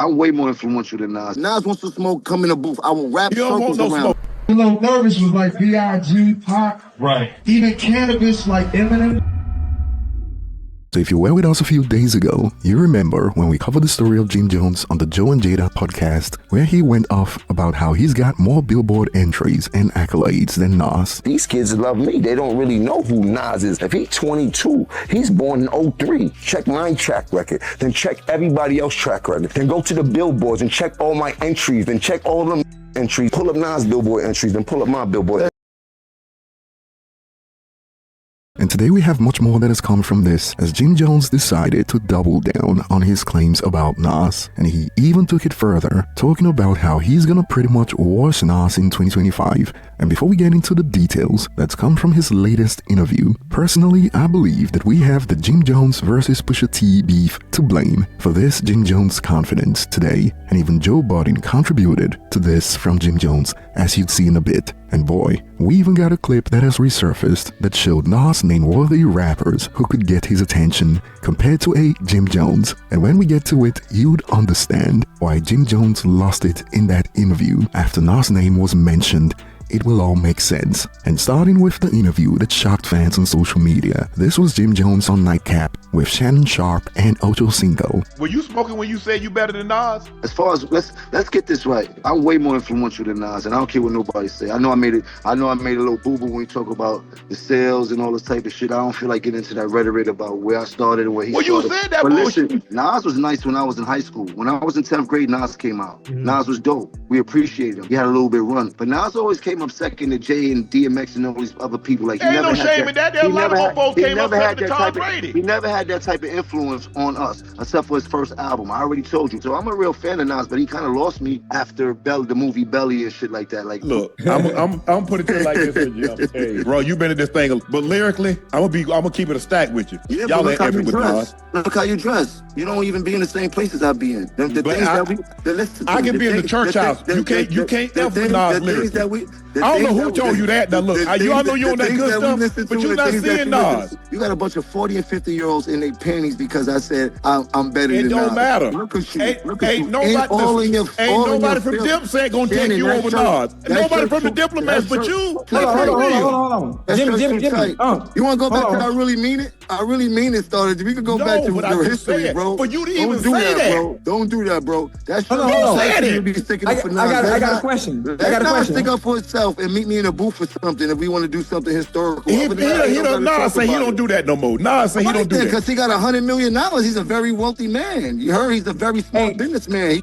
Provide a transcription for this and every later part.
I'm way more influential than Nas. Nas wants to smoke, come in the booth. I will wrap circles around. Smoke. A little nervous was like B.I.G., Pac, right? Even cannabis like Eminem. So if you were with us a few days ago, you remember when we covered the story of Jim Jones on the Joe and Jada podcast, where he went off about how he's got more Billboard entries and accolades than Nas. These kids love me. They don't really know who Nas is. If he's 22, he's born in 03. Check my track record, then check everybody else's track record. Then go to the billboards and check all my entries, then check all them entries. Pull up Nas Billboard entries, then pull up my Billboard. And today we have much more that has come from this, as Jim Jones decided to double down on his claims about Nas, and he even took it further, talking about how he's gonna pretty much wash Nas in 2025. And before we get into the details that's come from his latest interview, personally I believe that we have the Jim Jones versus Pusha T beef to blame for this Jim Jones confidence today, and even Joe Budden contributed to this from Jim Jones, as you'd see in a bit. And boy, we even got a clip that has resurfaced that showed Nas name worthy rappers who could get his attention compared to a Jim Jones. And when we get to it, you'd understand why Jim Jones lost it in that interview after Nas' name was mentioned. It will all make sense. And starting with the interview that shocked fans on social media, this was Jim Jones on Nightcap with Shannon Sharp and Ocho Cinco. Were you smoking when you said you better than Nas? As far as let's get this right. I'm way more influential than Nas, and I don't care what nobody say. I know I made a little boo-boo when we talk about the sales and all this type of shit. I don't feel like getting into that rhetoric about where I started and where he started. Well, you said that but bullshit. Listen, Nas was nice when I was in high school. When I was in 10th grade, Nas came out. Nas was dope. We appreciated him. He had a little bit run. But Nas always came up second to Jay and DMX and all these other people. Like, ain't no shame in that. There a lot of folks came up second to Tom Brady. He never had that type of influence on us, except for his first album. I already told you. So I'm a real fan of Nas, but he kind of lost me after the movie Belly and shit like that. Like, look, I'm putting it like this, Jim. Hey, bro, you been in this thing, but lyrically, I'm gonna keep it a stack with you. Yeah, y'all ain't ever with Nas. Look how you dress. You don't even be in the same places I be in. I can be in the church house. You can't F with Nas lyrics. I don't know who told you that. Now look, y'all know you on that good stuff, but you not seeing Nas. You got a bunch of 40 and 50-year-olds in their panties because I said I'm better than Nas. It don't matter. Look at you. Ain't nobody from Dipset gonna take you over Nas. Nobody from the Diplomats but you. Hold on. Jimmy. You want to go back to I really mean it? I really mean it started. We could go back to your history, bro. But you didn't even say that. Bro. Don't do that, bro. That's I got a question. Let Nas stick up for itself and meet me in a booth for something if we want to do something historical. Nas say he don't do that no more. Nas say he don't do that. Because he got $100 million. He's a very wealthy man. You heard he's a very smart businessman.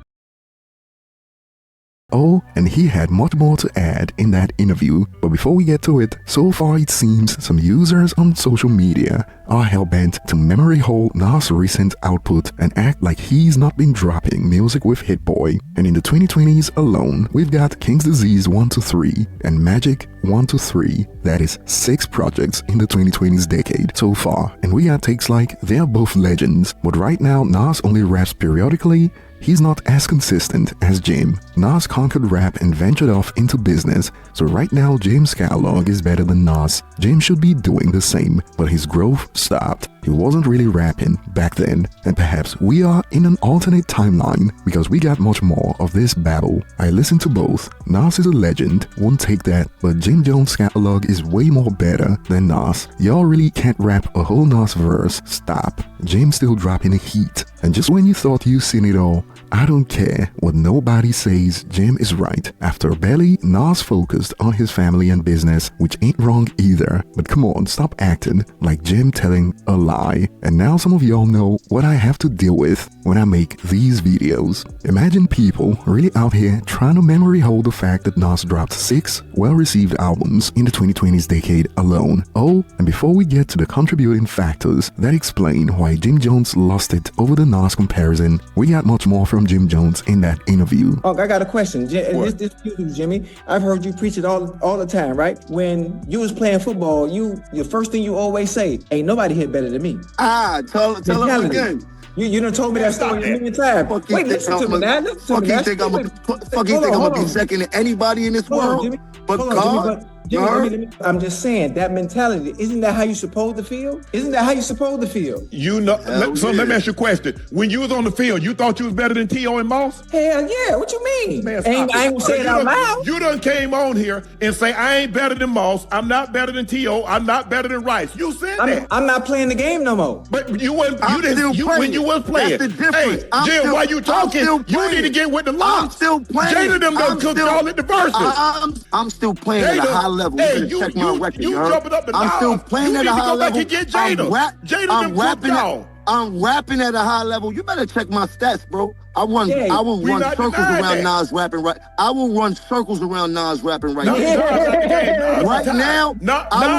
Oh, and he had much more to add in that interview, but before we get to it, so far it seems some users on social media are hell-bent to memory hole Nas' recent output and act like he's not been dropping music with Hit Boy. And in the 2020s alone, we've got King's Disease 1-3 and Magic 1-3, that is 6 projects in the 2020s decade so far, and we got takes like they're both legends, but right now Nas only raps periodically. He's not as consistent as Jim. Nas conquered rap and ventured off into business, so right now Jim's catalog is better than Nas. Jim should be doing the same, but his growth stopped. He wasn't really rapping back then, and perhaps we are in an alternate timeline because we got much more of this battle. I listened to both. Nas is a legend, won't take that, but Jim Jones' catalog is way more better than Nas. Y'all really can't rap a whole Nas verse, stop. Jim's still dropping a heat. And just when you thought you've seen it all, I don't care what nobody says, Jim is right. After Belly, Nas focused on his family and business, which ain't wrong either. But come on, stop acting like Jim telling a lie. And now some of y'all know what I have to deal with when I make these videos. Imagine people really out here trying to memory hold the fact that Nas dropped 6 well-received albums in the 2020s decade alone. Oh, and before we get to the contributing factors that explain why Jim Jones lost it over the Nas comparison, we got much more from Jim Jones in that interview. Oh, I got a question. This you, Jimmy. I've heard you preach it all the time, right? When you was playing football, your first thing you always say, "Ain't nobody hit better than me." Tell him again. You done told me that story a million times. Wait, listen to me now. Fuck you think I'm gonna be second to anybody in this world? But God. I'm just saying that mentality. Isn't that how you supposed to feel? Isn't that how you supposed to feel? You know. Let me ask you a question. When you was on the field, you thought you was better than T.O. and Moss? Hell yeah. What you mean? Man, I ain't gonna say it out loud. You done came on here and say, I ain't better than Moss. I'm not better than T.O. I'm not better than Rice. You said that. I'm not playing the game no more. But you wasn't. When you was playing. That's the difference. Hey, Jim, while you talking, you need to get with the law. I'm still playing. Jada them done cooked y'all at the verses. I'm still playing at a high level. You check my record. You jumping up the I'm still playing at a high level. You need to go back and get Jada. I'm rapping at a high level. You better check my stats, bro. I will run circles around Nas rapping right. I will run circles around Nas rapping right now. Right now, I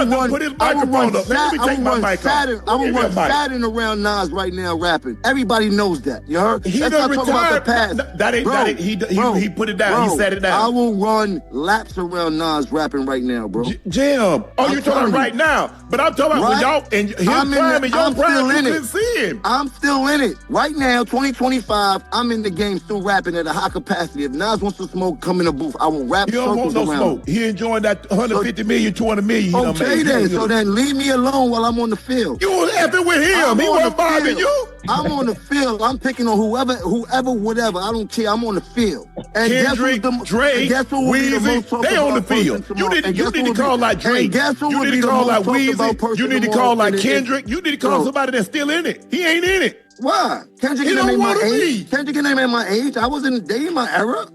will run Saturn around Nas right now rapping. Everybody knows that. You heard? He Let's not talk about the past. He put it down. He said it down. I will run laps around Nas rapping right now, bro. Jim, you talking right now? But I'm talking about when y'all and his prime and your prime, you couldn't see him. I'm still in it right now. 2025. I'm in the game, still rapping at a high capacity. If Nas wants to smoke, come in the booth. I will rap. You don't want no smoke. He enjoying that 150 million, 200 million. Okay, then. So then leave me alone while I'm on the field. You was effing with him. He wasn't bothering you. I'm on the field. I'm picking on whoever, whatever. I don't care. I'm on the field. And Kendrick, Drake, Weezy, they on the field. You need to call like Drake. You need to call like Weezy. You need to call like Kendrick. You need to call somebody that's still in it. He ain't in it. Why? Kendrick ain't my age. Kendrick ain't my age. I wasn't in my era.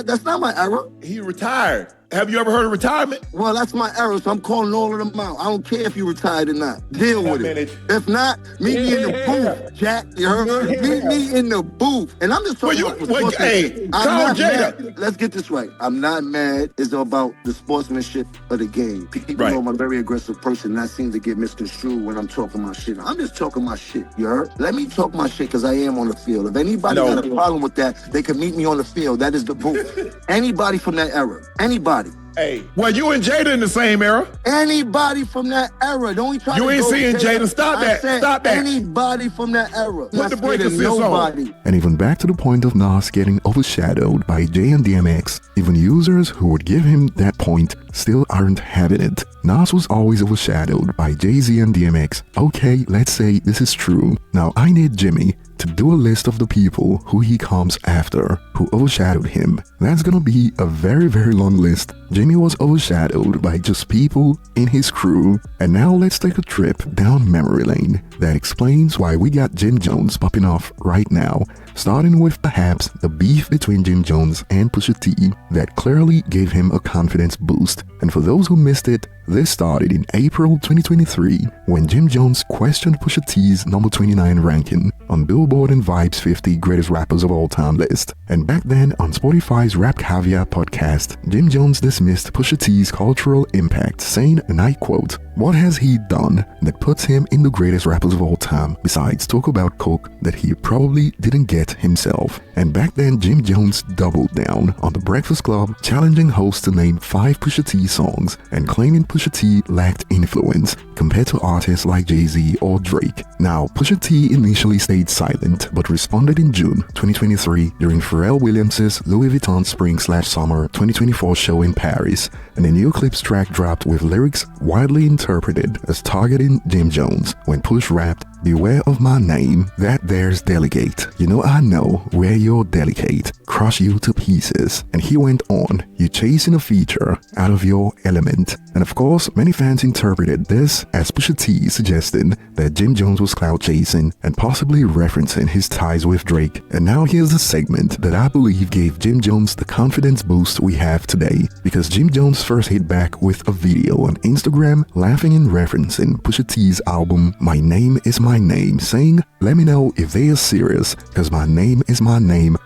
That's not my era. He retired. Have you ever heard of retirement? Well, that's my era, so I'm calling all of them out. I don't care if you retired or not. Deal with it. If not, meet me in the booth, Jack. You heard? Meet me in the booth. And I'm just talking about call Jada. Let's get this right. I'm not mad. It's about the sportsmanship of the game. People know I'm a very aggressive person, and I seem to get misconstrued when I'm talking my shit. I'm just talking my shit, you heard? Let me talk my shit, because I am on the field. If anybody got a problem with that, they can meet me on the field. That is the booth. Anybody from that era. Anybody. Hey, well, you and Jada in the same era. Anybody from that era. Don't try you to ain't seeing Jada. Stop that. Stop that. Anybody from that era. Put the break assist on. And even back to the point of Nas getting overshadowed by Jay and DMX, even users who would give him that point still aren't having it. Nas was always overshadowed by Jay-Z and DMX. Okay, let's say this is true. Now I need Jimmy to do a list of the people who he comes after, who overshadowed him. That's gonna be a very, very long list. Jimmy was overshadowed by just people in his crew. And now let's take a trip down memory lane that explains why we got Jim Jones popping off right now, starting with perhaps the beef between Jim Jones and Pusha T that clearly gave him a confidence boost. And for those who missed it, this started in April 2023 when Jim Jones questioned Pusha T's number 29 ranking on Billboard and Vibe's 50 Greatest Rappers of All Time list. And back then on Spotify's Rap Caviar podcast, Jim Jones dismissed Pusha T's cultural impact, saying, and I quote, "What has he done that puts him in the greatest rappers of all time besides talk about coke that he probably didn't get himself?" And back then Jim Jones doubled down on The Breakfast Club, challenging hosts to name 5 Pusha T songs and claiming Pusha T lacked influence compared to artists like Jay-Z or Drake. Now, Pusha T initially stayed silent but responded in June 2023 during Pharrell Williams' Louis Vuitton Spring/Summer 2024 show in Paris, and a new Clips track dropped with lyrics widely interpreted as targeting Jim Jones when Push rapped, "Beware of my name, that there's delegate. You know I know where you're delicate, crush you to pieces." And he went on, "You chasing a feature out of your element." And of course, many fans interpreted this as Pusha T suggesting that Jim Jones was clout chasing and possibly referencing his ties with Drake. And now here's the segment that I believe gave Jim Jones the confidence boost we have today, because Jim Jones first hit back with a video on Instagram laughing and referencing Pusha T's album My Name Is My Name, saying, "Let me know if they are serious, cause my name is my name,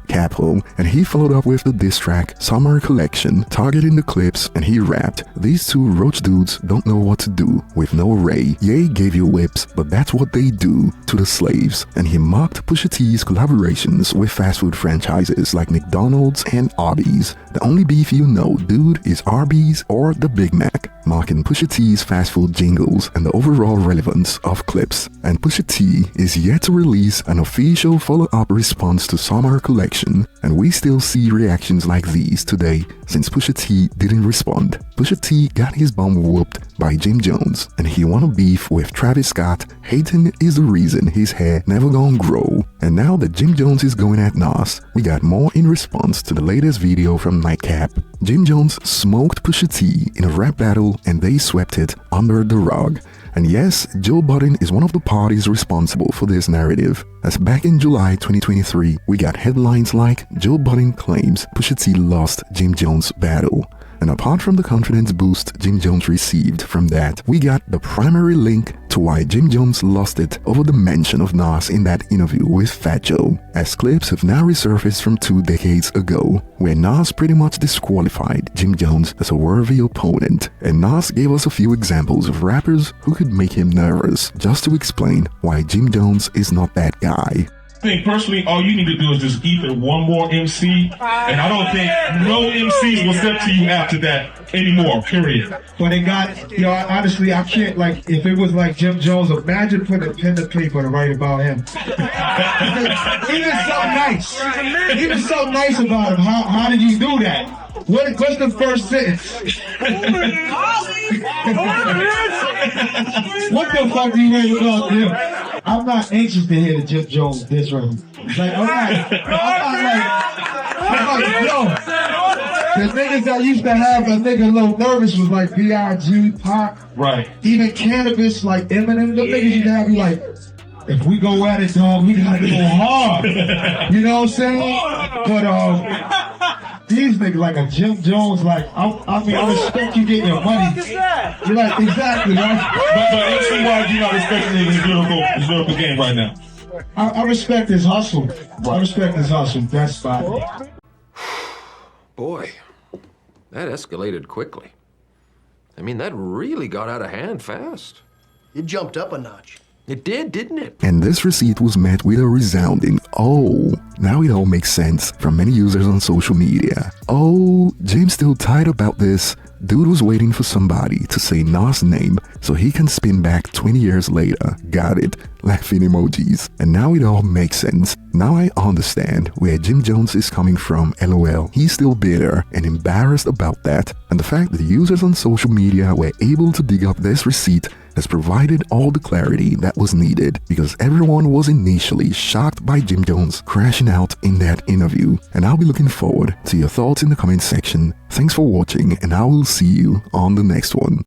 #Capo." And he followed up with the diss track Summer Collection, targeting the Clips, and he rapped, "These two roach dudes don't know what to do with no Ray. Ye gave you whips, but that's what they do to the slaves." And he mocked Pusha T's collaborations with fast food franchises like McDonald's and Arby's. The only beef you know, dude, is Arby's or the Big Mac. marking Pusha T's fast food jingles and the overall relevance of clips. And Pusha T is yet to release an official follow-up response to Summer Collection, and we still see reactions like these today since Pusha T didn't respond. Pusha T got his bum whooped by Jim Jones, and he wanna beef with Travis Scott. Hating is the reason his hair never gonna grow. And now that Jim Jones is going at Nas, we got more in response to the latest video from Nightcap. Jim Jones smoked Pusha T in a rap battle and they swept it under the rug. And yes, Joe Budden is one of the parties responsible for this narrative, as back in July 2023, we got headlines like Joe Budden claims Pusha T lost Jim Jones' battle. And apart from the confidence boost Jim Jones received from that, we got the primary link to why Jim Jones lost it over the mention of Nas in that interview with Fat Joe, as clips have now resurfaced from 2 decades ago, where Nas pretty much disqualified Jim Jones as a worthy opponent, and Nas gave us a few examples of rappers who could make him nervous, just to explain why Jim Jones is not that guy. I think personally, all you need to do is just either one more MC, and I don't think no MCs will step to you after that anymore, period. But it got, honestly, I can't, like, if it was like Jim Jones, imagine putting a pen to paper to write about him. He was so nice. He was so nice about him. How did you do that? What's the first sentence? What the fuck do you mean about him? I'm not anxious to hear the Jim Jones diss record. Like, I'm like, yo, the niggas that used to have a nigga a little nervous was like B.I.G., Pac, right? Even Cannabis, like Eminem. The niggas used to have you like, if we go at it, dog, we gotta go hard. You know what I'm saying? But these niggas like a Jim Jones, like I respect you getting your money. You're like, exactly, right? But MC-wise, you're not respecting his lyrical game right now. I respect his hustle. I respect his hustle. That's spot. Boy, that escalated quickly. I mean, that really got out of hand fast. It jumped up a notch. It did, didn't it? And this receipt was met with a resounding "oh." Now it all makes sense from many users on social media. Oh, Jim's still tight about this. Dude was waiting for somebody to say Nas' name so he can spin back 20 years later. Got it. Laughing emojis. And now it all makes sense. Now I understand where Jim Jones is coming from, lol. He's still bitter and embarrassed about that. And the fact that users on social media were able to dig up this receipt has provided all the clarity that was needed, because everyone was initially shocked by Jim Jones crashing out in that interview. And I'll be looking forward to your thoughts in the comment section. Thanks for watching, and I will see you on the next one.